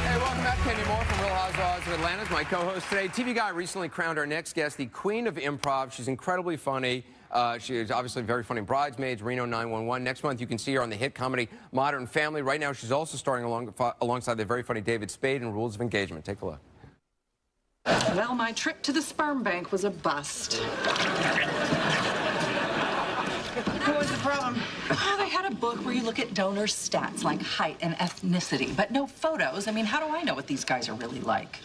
Hey, welcome back. Kenny Moore from Real Housewives of Atlanta is my co-host today. TV Guide recently crowned our next guest the queen of improv. She's incredibly funny. She is obviously very funny in Bridesmaids, Reno 911. Next month, you can see her on the hit comedy Modern Family. Right now, she's also starring alongside the very funny David Spade in Rules of Engagement. Take a look. Well, my trip to the sperm bank was a bust. What was the problem? Oh, they had a book where you look at donor stats like height and ethnicity, but no photos. I mean, how do I know what these guys are really like?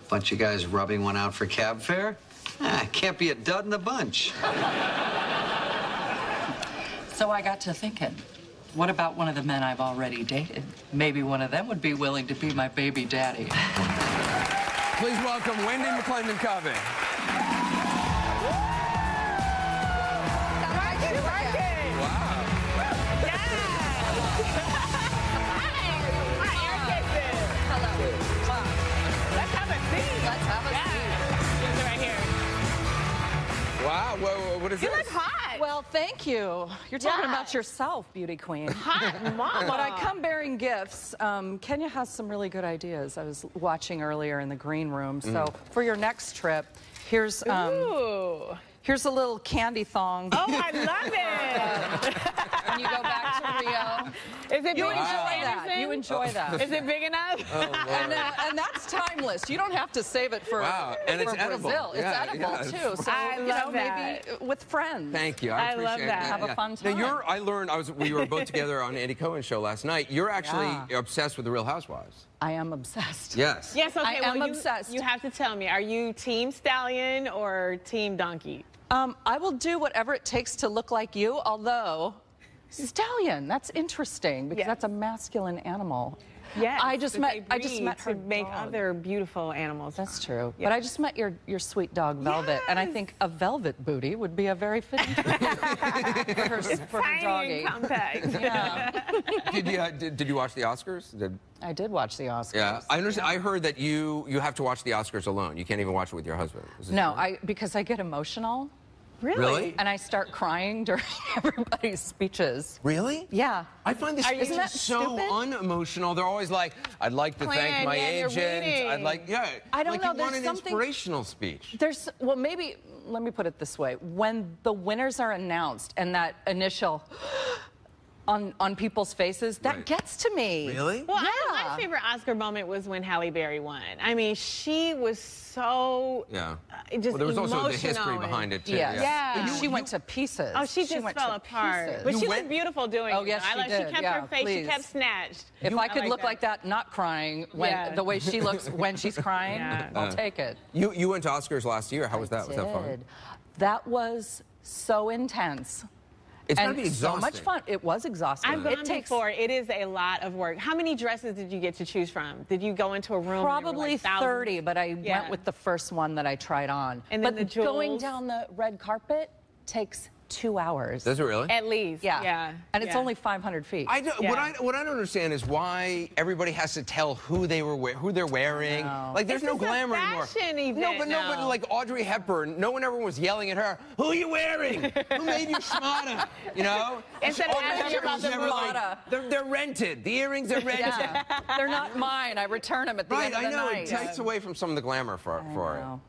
Bunch of guys rubbing one out for cab fare? Can't be a dud in the bunch. So I got to thinking, what about one of the men I've already dated? Maybe one of them would be willing to be my baby daddy. Please welcome Wendi McLendon-Covey. Wow, what is this? You look hot. Well, thank you. You're talking about yourself, beauty queen. Hot mama. But I come bearing gifts. Kenya has some really good ideas. I was watching earlier in the green room. So for your next trip, here's here's a little candy thong. Oh, I love it. When you go back to Rio. Is it big enough, that. You enjoy that. Is it big enough? And that's timeless. You don't have to save it for, and it's edible. Brazil. It's edible too. So I love that. maybe with friends. Thank you. I appreciate love that. Have a fun time. Now, I learned, we were both together on Andy Cohen's show last night. You're actually obsessed with the Real Housewives. I am obsessed. Yes. Yes, okay. I am obsessed. You have to tell me, are you team stallion or team donkey? I will do whatever it takes to look like you, although stallion, that's interesting because that's a masculine animal. Yes. I just met her to make dog. other beautiful animals. That's true. Yeah. But I just met your sweet dog Velvet, and I think a velvet booty would be a very fitting for her Tiny doggy. and compact. Yeah. Did you watch the Oscars? I did watch the Oscars. Yeah, I understand. I heard that you have to watch the Oscars alone. You can't even watch it with your husband. No, because I get emotional. Really? And I start crying during everybody's speeches. Really? Yeah. I find the speeches so unemotional. They're always like, I'd like to thank my agent. I'd like, I don't know. You want an inspirational speech. Well, maybe, let me put it this way. When the winners are announced and that initial on people's faces, that gets to me. Really? Well, my favorite Oscar moment was when Halle Berry won. I mean, she was so just there was also the history emotional behind it, too. Yeah. She went to pieces. Oh, she just fell apart. But she looked beautiful doing it. Oh, yes, she did. She kept her face, she kept snatched. If I could look like that, not crying, the way she looks when she's crying, I'll take it. You went to Oscars last year. How was that? Was that fun? That was so intense. It's going to be exhausting. So much fun. It was exhausting. I've gone before. It is a lot of work. How many dresses did you get to choose from? Did you go into a room? Probably like 30, but I went with the first one that I tried on. And then but going down the red carpet takes 2 hours. Does it really? At least. Yeah. And it's only 500 feet. What I don't understand is why everybody has to tell who they're wearing. Like, there's no glamour anymore. No, but like Audrey Hepburn, no one ever was yelling at her, "Who are you wearing? Who made you smarter?" You know? Instead of asking about the like, they're rented. The earrings are rented. They're not mine. I return them at the end of the night. It takes away from some of the glamour for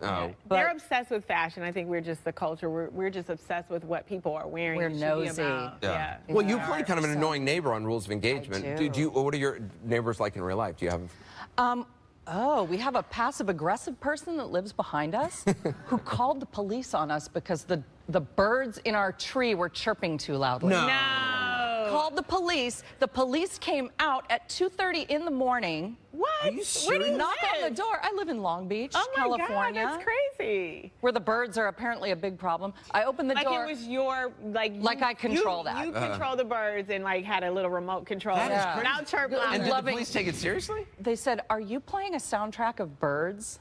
it. They're obsessed with fashion. I think we're just the culture. We're just obsessed with what people are wearing. We're nosy. Well, you play kind of an annoying neighbor on Rules of Engagement. What are your neighbors like in real life? Do you have? We have a passive-aggressive person that lives behind us who called the police on us because the birds in our tree were chirping too loudly. No. Called the police. The police came out at 2:30 in the morning. What? Are you serious? Knock on the door. I live in Long Beach, California. God, that's crazy. Where the birds are apparently a big problem. I opened the door. Like it was your, like I control that. You control the birds and like had a little remote control. That is crazy. Now chirp loud. And did the police take it seriously? They said, "Are you playing a soundtrack of Birds?"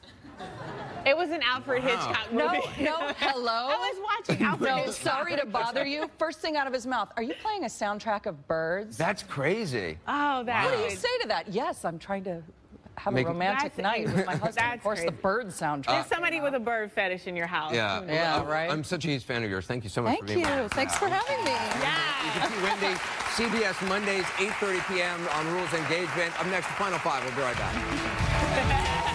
It was an Alfred Hitchcock movie. No, hello? I was watching Alfred Hitchcock. Sorry to bother you. First thing out of his mouth, "Are you playing a soundtrack of Birds?" That's crazy. Oh, that. What do you say to that? Yes, I'm trying to have a romantic night with my husband. Of course, the bird soundtrack. There's somebody with a bird fetish in your house. Yeah, right? I'm such a huge fan of yours. Thank you so much for being here. Thank you. Thanks for having me. Yeah. can see Wendi, CBS Mondays, 8:30 p.m. on Rules Engagement. Up next, the Final Five. We'll be right back.